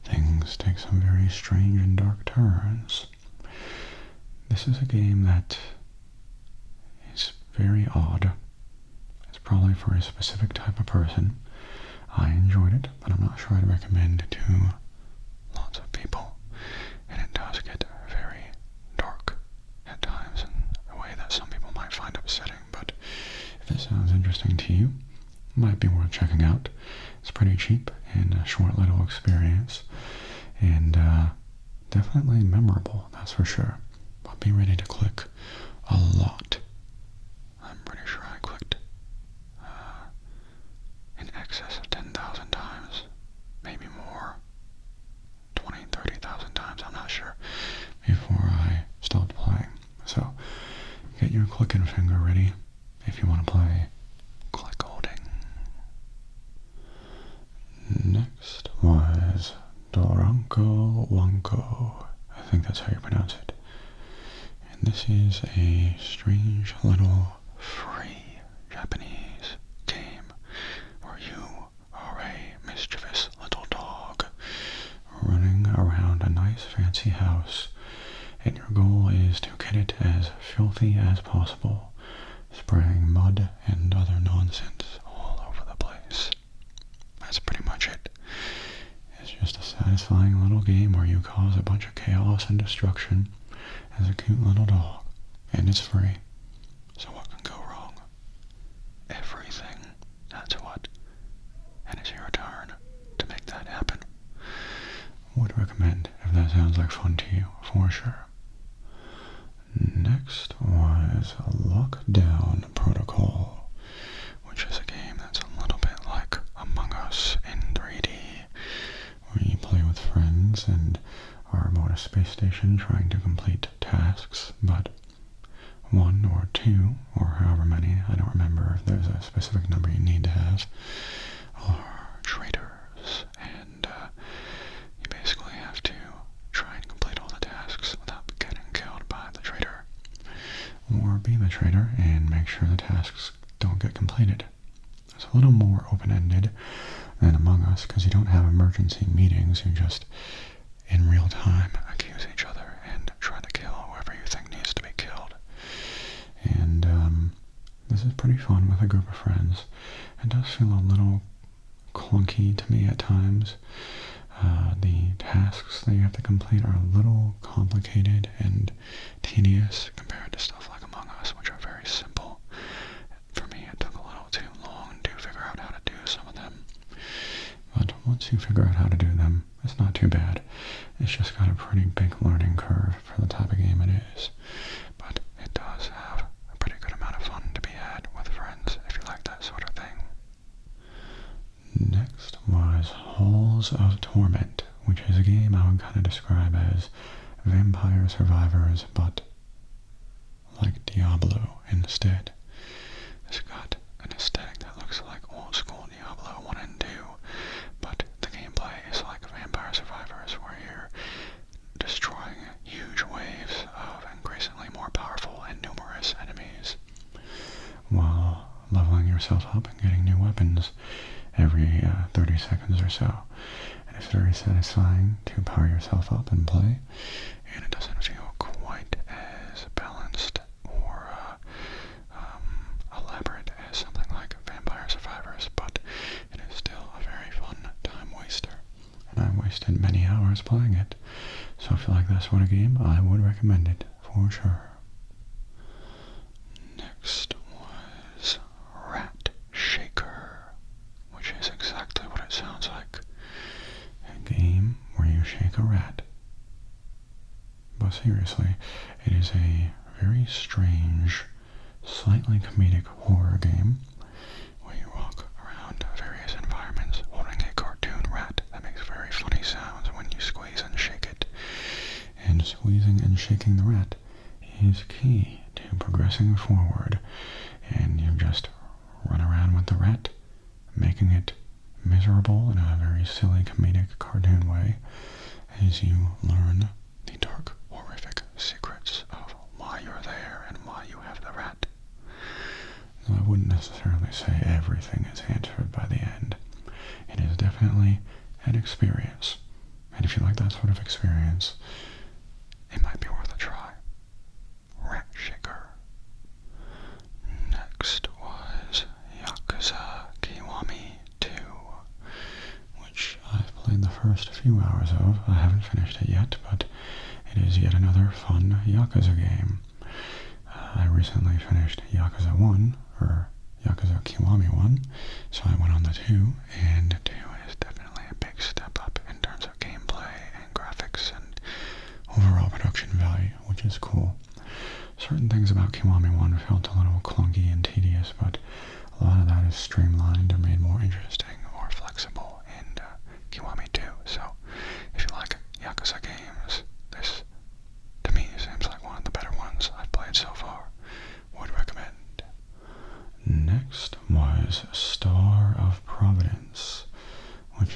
things take some very strange and dark turns. This is a game that is very odd. Probably for a specific type of person. I enjoyed it, but I'm not sure I'd recommend it to lots of people. And it does get very dark at times in a way that some people might find upsetting, but if it sounds interesting to you, it might be worth checking out. It's pretty cheap and a short little experience, and definitely memorable, that's for sure. But be ready to click a lot. I'm pretty sure I clicked in excess of 10,000 times, maybe more, 20,000, 30,000 times, I'm not sure, before I stopped playing. So, get your clicking finger ready if you want to play CLICKOLDING. Next was Doronko Wanko. I think that's how you pronounce it. And this is a strange little free Japanese game where you are a mischievous little dog running around a nice fancy house, and your goal is to get it as filthy as possible, spraying mud and other nonsense all over the place. That's pretty much it. It's just a satisfying little game where you cause a bunch of chaos and destruction as a cute little dog, and it's free. So what can go wrong? Everything. That's what. And it's your turn to make that happen. Would recommend if that sounds like fun to you, for sure. Next was Lockdown Protocol, which is a game that's a little bit like Among Us in 3D, where you play with friends and are aboard a space station trying to complete tasks, but 1 or 2, or however many, I don't remember if there's a specific number you need to have, are traitors, and you basically have to try and complete all the tasks without getting killed by the traitor, or be the traitor and make sure the tasks don't get completed. It's a little more open-ended than Among Us, because you don't have emergency meetings, you just in real time accuse each other and try to kill whoever you think needs to be killed. And this is pretty fun with a group of friends. It does feel a little clunky to me at times. The tasks that you have to complete are a little complicated and tedious compared to stuff like Among Us, which are very simple. For me, it took a little too long to figure out how to do some of them. But once you figure out how to do them, it's not too bad. It's just got a pretty big learning curve for the type of game it is. But it does have a pretty good amount of fun to be had with friends if you like that sort of thing. Next was Halls of Torment, which is a game I would kind of describe as Vampire Survivors, but like Diablo instead. It's got an aesthetic that looks like old school Diablo 1 and 2, but the gameplay is like Vampire Survivors, where you're destroying huge waves of increasingly more powerful and numerous enemies, while leveling yourself up and getting new weapons every 30 seconds or so. And it's very satisfying to power yourself up and play, and it doesn't feel quite as balanced or elaborate as something like Vampire Survivors, but it is still a very fun time waster, and I wasted many hours playing it. So if you like that sort of game, I would recommend it for sure. Next was RATSHAKER, which is exactly what it sounds like. A game where you shake a rat. But seriously, it is a very strange, slightly comedic horror game where you walk around various environments holding a cartoon rat that makes very funny sounds when you squeeze and shake it. And squeezing and shaking the rat is key to progressing forward, and you just run around with the rat, making it miserable in a very silly comedic cartoon way as you learn the dark, horrific secrets of why you're there and why you have the rat. So I wouldn't necessarily say everything is answered by the end. It is definitely an experience, and if you like that sort of experience, it might be worth a try. RATSHAKER. Next was Yakuza Kiwami 2, which I've played the first few hours of. I haven't finished it yet, but it is yet another fun Yakuza game. I recently finished Yakuza 1, or Yakuza Kiwami 1, so I went on the 2, and 2 is definitely a big step up in terms of gameplay and graphics and overall production value, which is cool. Certain things about Kiwami 1 felt a little clunky and tedious, but a lot of that is streamlined or made more interesting or flexible in Kiwami 2. So if you like Yakuza games, this to me seems like one of the better ones I've played so far. Would recommend. Next was Star of Providence, which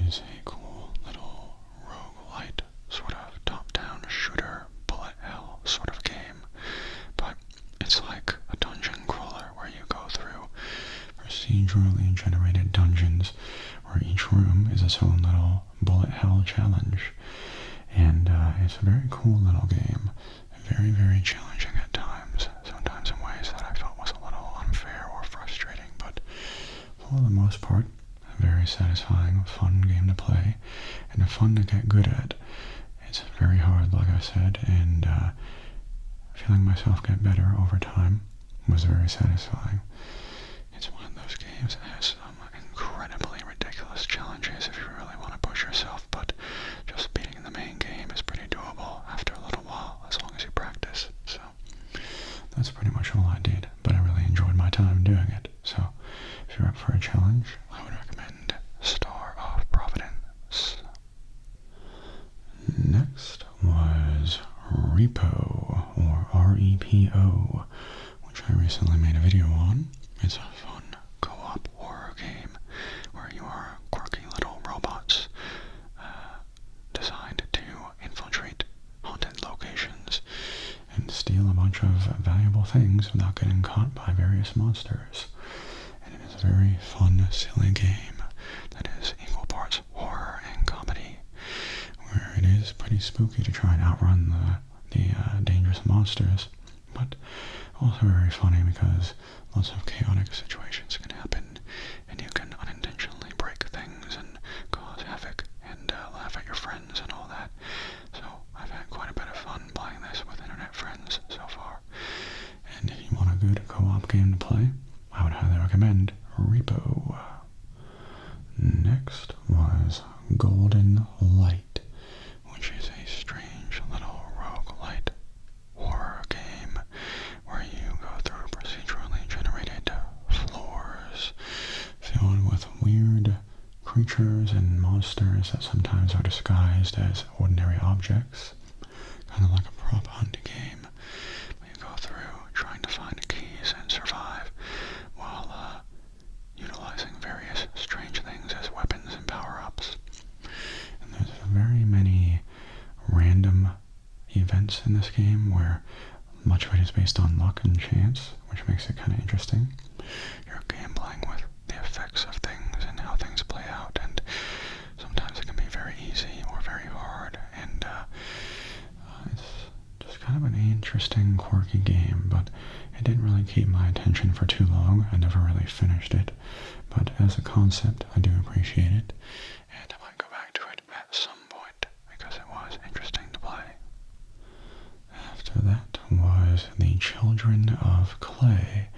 is a cool little roguelite sort of top-down shooter, bullet hell sort of game, but it's like a dungeon crawler where you go through procedurally generated dungeons where each room is its own little bullet hell challenge, and it's a very cool little game, very, very challenging at times, sometimes in ways that I felt was a little unfair or frustrating, but for the most part, a very satisfying, fun game to play, and fun to get good at. It's very hard, like I said, and feeling myself get better over time was very satisfying. It's one of those games that has some incredibly ridiculous challenges if you really want to push yourself, but just beating the main game is pretty doable after a little while, as long as you practice. So that's pretty much all I did, but I really enjoyed my time doing it. So if you're up for a challenge, I would recommend Star of Providence. Next was R.E.P.O, or R.E.P.O, which I recently made a video on. It's a fun co-op horror game where you are quirky little robots designed to infiltrate haunted locations and steal a bunch of valuable things without getting caught by various monsters. And it is a very fun, silly game that is equal parts horror and comedy, where it is is pretty spooky to try and outrun the dangerous monsters, but also very funny because lots of chaotic situations can happen, and you can unintentionally break things and cause havoc and laugh at your friends and all that. So I've had quite a bit of fun playing this with internet friends so far. And if you want a good co-op game to play, I would highly recommend R.E.P.O. Next was Golden Light, which is a strange little roguelite horror game where you go through procedurally generated floors filled with weird creatures and monsters that sometimes are disguised as ordinary objects, kind of like a prop hunt game. You go through trying to find keys and survive while utilizing various strange things as weapons and power-ups. And there's very many random events in this game where much of it is based on luck and chance, which makes it kind of interesting. You're gambling with the effects of things and how things play out, and sometimes it can be very easy or very hard, and it's just kind of an interesting, quirky game, but it didn't really keep my attention for too long. I never really finished it, but as a concept, I do appreciate it, and I might go back to it at some point because it was interesting to play. After that was The Children of Clay,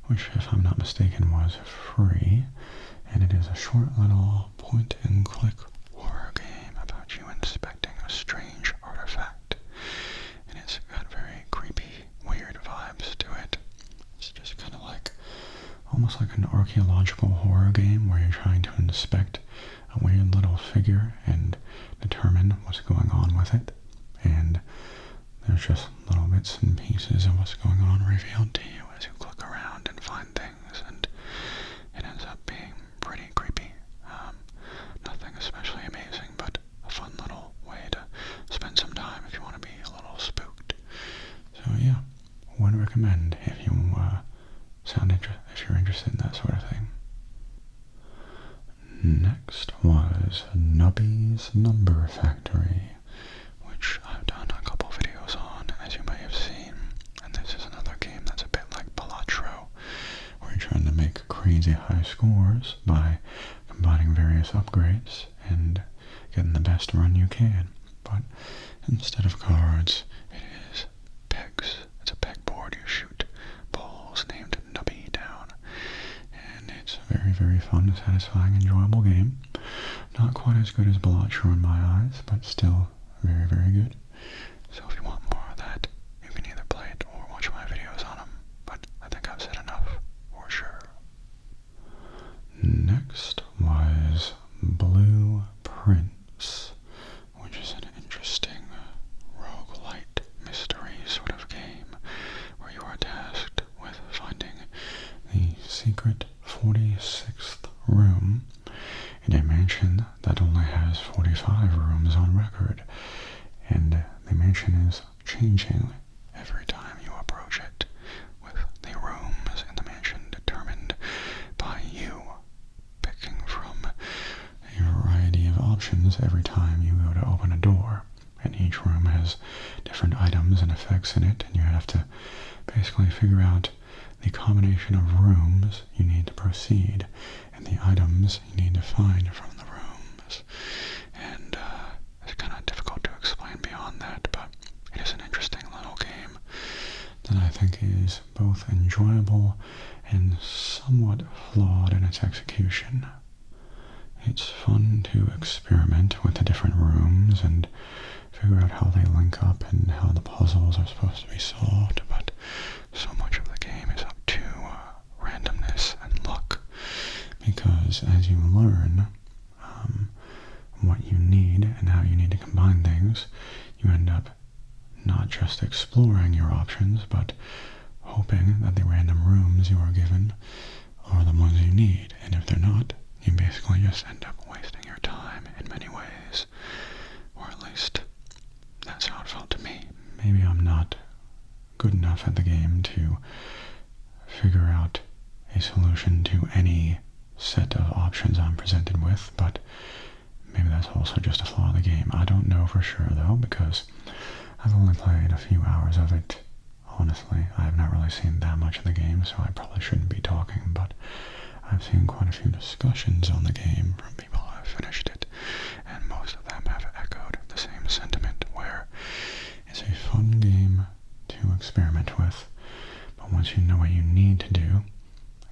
which, if I'm not mistaken, was free, and it is a short little point-and-click horror game about you inspecting a strange artifact, and it's got very creepy, weird vibes to it. It's just kind of like, almost like an archaeological horror game where you're trying to inspect a weird little figure and determine what's going on with it, and there's just little bits and pieces of what's going on revealed to you as you click around and find things, and it ends up being pretty creepy. Nothing especially amazing, but a fun little way to spend some time if you want to be a little spooked. So yeah, would recommend if you if you're interested in that sort of thing. Next was Nubby's Number Factory, which I've done a couple videos on, as you may have seen, and this is another game that's a bit like Balatro, where you're trying to make crazy high scores by combining various upgrades and getting the best run you can. But instead of cards, it is pegs. It's a pegboard. You shoot balls named Nubby down, and it's a very, very fun, satisfying, enjoyable game. Not quite as good as Balatro in my eyes, but still very, very good. So if you want more of that, you can either play it or watch my videos on them, but I think I've said enough for sure. Next was Blueprints, which is an interesting roguelite mystery sort of game where you are tasked with finding the secret 46th room in a mansion that only has 45 rooms on record, and the mansion is changing every time you approach it, with the rooms in the mansion determined by you, picking from a variety of options every time you go to open a door, and each room has different items and effects in it, and you have to basically figure out the combination of rooms you need to proceed and the items you need to find from the rooms. And it's kind of difficult to explain beyond that, but it is an interesting little game that I think is both enjoyable and somewhat flawed in its execution. It's fun to experiment with the different rooms and figure out how they link up and how the puzzles are supposed to be solved, but so much of the game is up to randomness and luck, because as you learn what you need and how you need to combine things, you end up not just exploring your options, but hoping that the random rooms you are given are the ones you need, and if they're not, you basically just end up wasting your time in many ways, or at least that's how it felt to me. Maybe I'm not good enough at the game to figure out a solution to any set of options I'm presented with, but maybe that's also just a flaw of the game. I don't know for sure though, because I've only played a few hours of it. Honestly, I have not really seen that much of the game, so I probably shouldn't be talking, but I've seen quite a few discussions on the game from people who have finished it, and most of them have echoed the same sentiment, where it's a fun game to experiment with, but once you know what you need to do,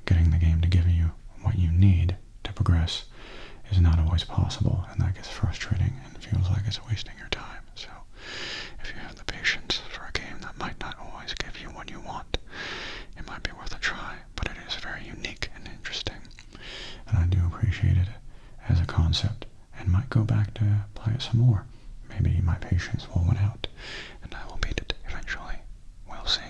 getting the game to give you what you need to progress is not always possible, and that gets frustrating and feels like it's wasting your time. So if you have the patience for a game that might not always give you what you want, it might be worth a try, but it is very unique and interesting, and I do appreciate it as a concept, and might go back to play it some more. Maybe my patience will win out, and I will beat it eventually. We'll see.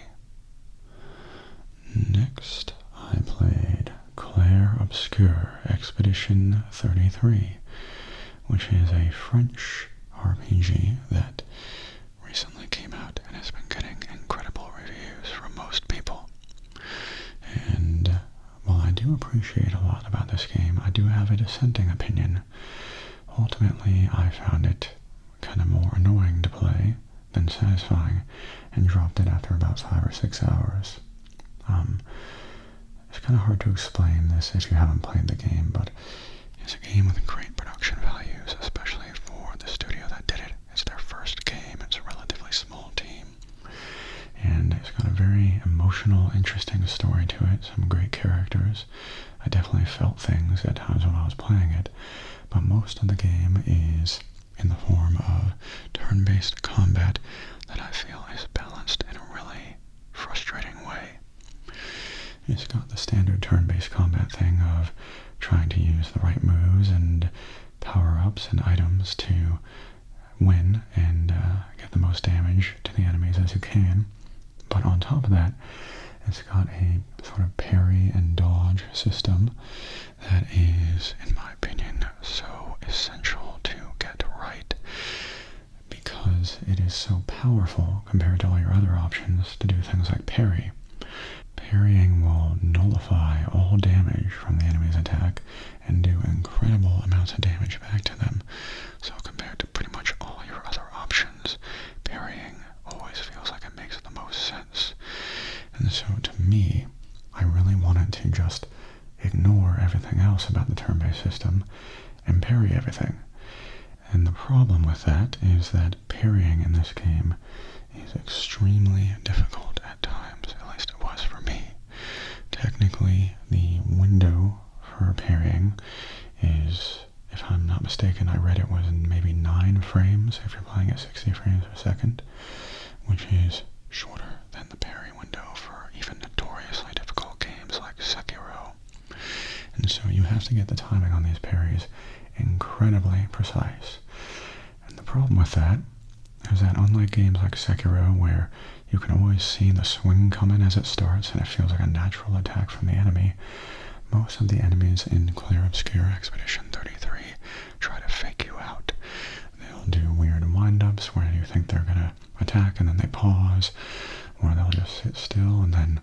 Next, I played Clair Obscur Expedition 33, which is a French RPG that recently came out and has been getting incredible reviews from most people. And while I do appreciate a lot about this game, I do have a dissenting opinion. Ultimately, I found it kind of more annoying to play than satisfying, and dropped it after about 5 or 6 hours. It's kind of hard to explain this if you haven't played the game, but it's a game with great production values, especially for the studio that did it. It's their first game, it's a relatively small team, and it's got a very emotional, interesting story to it, some great characters. I definitely felt things at times when I was playing it, but most of the game is in the form of turn-based combat that I feel is balanced in a really frustrating way. It's got the standard turn-based combat thing of trying to use the right moves and power-ups and items to win and get the most damage to the enemies as you can. But on top of that, it's got a sort of parry and dodge system that is, in my opinion, so essential to get right, because it is so powerful compared to all your other options to do things like parry. Parrying will nullify all damage from the enemy's attack and do incredible amounts of damage back to them. So compared to pretty much all your other options, parrying always feels like it makes the most sense. And so to me, I really wanted to just ignore everything else about the turn-based system and parry everything. And the problem with that is that parrying in this game is extremely difficult at times, at least it was for me. Technically, the window for parrying is, if I'm not mistaken, I read it was maybe 9 frames if you're playing at 60 frames per second, which is shorter than the parry window for even notoriously difficult games like Sekiro. And so you have to get the timing on these parries incredibly precise. And the problem with that is that unlike games like Sekiro, where you can always see the swing coming as it starts and it feels like a natural attack from the enemy, most of the enemies in Clair Obscur Expedition 33 try to fake you out. They'll do weird wind-ups where you think they're going to attack and then they pause, or they'll just sit still and then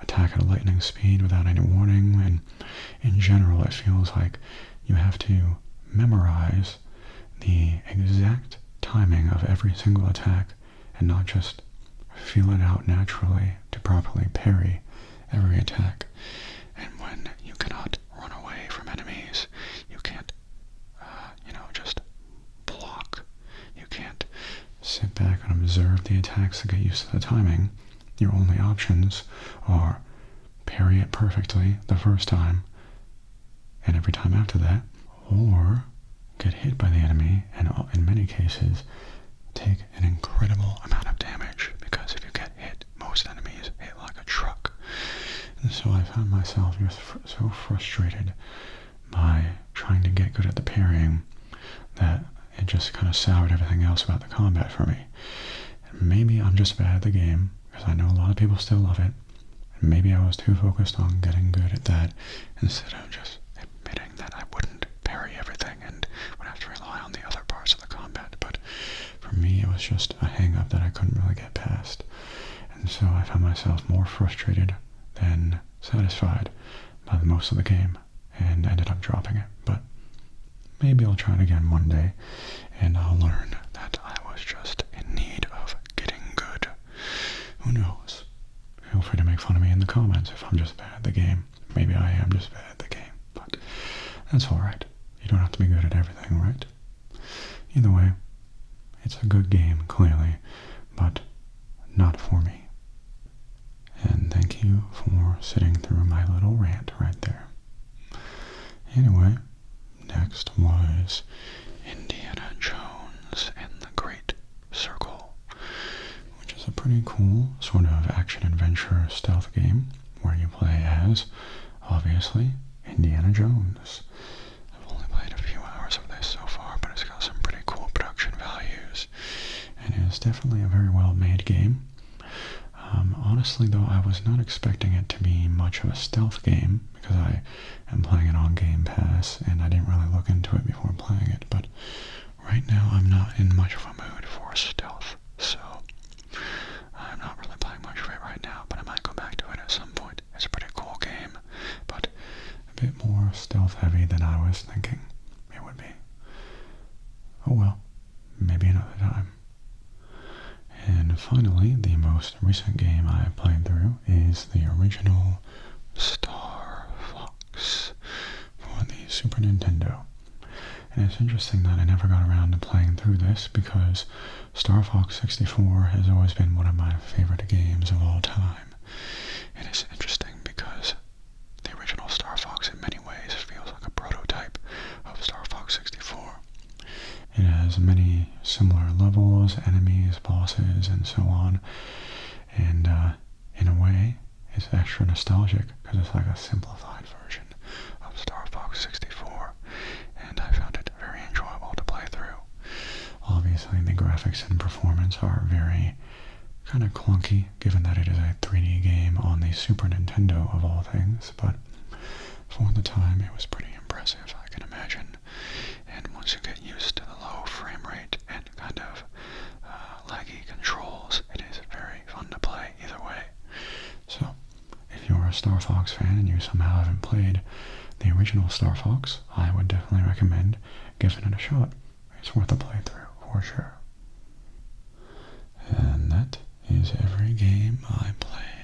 attack at a lightning speed without any warning. And in general, it feels like you have to memorize the exact timing of every single attack and not just feel it out naturally to properly parry every attack. And when you cannot run away from enemies, you can't, just block. You can't sit back and observe the attacks to get used to the timing. Your only options are parry it perfectly the first time and every time after that, or get hit by the enemy and in many cases take an incredible amount of damage, because if you get hit, most enemies hit like a truck. And so I found myself just so frustrated by trying to get good at the parrying that it just kind of soured everything else about the combat for me. And maybe I'm just bad at the game, because I know a lot of people still love it, and maybe I was too focused on getting good at that instead of just admitting that I wouldn't parry everything and would have to rely on the other parts of the combat. But for me, it was just a hang-up that I couldn't really get past. And so I found myself more frustrated than satisfied by most of the game, and ended up dropping it. But maybe I'll try it again one day, and I'll learn that I was just in need of getting good. Who knows? Feel free to make fun of me in the comments if I'm just bad at the game. Maybe I am just bad at the game, but that's alright. You don't have to be good at everything, right? Either way, it's a good game, clearly, but not for me. And thank you for sitting through my little rant right there. Anyway, next was Indiana Jones and the Great Circle, which is a pretty cool sort of action-adventure stealth game where you play as, obviously, Indiana Jones. I've only played a few hours of this so far, but it's got some pretty cool production values, and it's definitely a very well-made game. Honestly, though, I was not expecting it to be much of a stealth game, because I am playing it on Game Pass, and I didn't really look into it before playing it, but right now I'm not in much of a mood for stealth, so I'm not really playing much of it right now, but I might go back to it at some point. It's a pretty cool game, but a bit more stealth heavy than I was thinking it would be. Oh well, maybe another time. And finally, the most recent game I played through is the original Star Fox for the Super Nintendo. And it's interesting that I never got around to playing through this because Star Fox 64 has always been one of my favorite games of all time. And it's interesting because the original Star Fox in many ways feels like a prototype of Star Fox 64. It has many similar levels, enemies, bosses, and so on. And in a way, it's extra nostalgic because it's like a simplified version of Star Fox 64. And I found it very enjoyable to play through. Obviously, the graphics and performance are very kind of clunky, given that it is a 3D game on the Super Nintendo of all things. But for the time, it was pretty impressive, I can imagine. And once you get used to the low frame rate and kind of laggy controls, it is very fun to play either way. So, if you're a Star Fox fan and you somehow haven't played the original Star Fox, I would definitely recommend giving it a shot. It's worth a playthrough, for sure. And that is every game I played.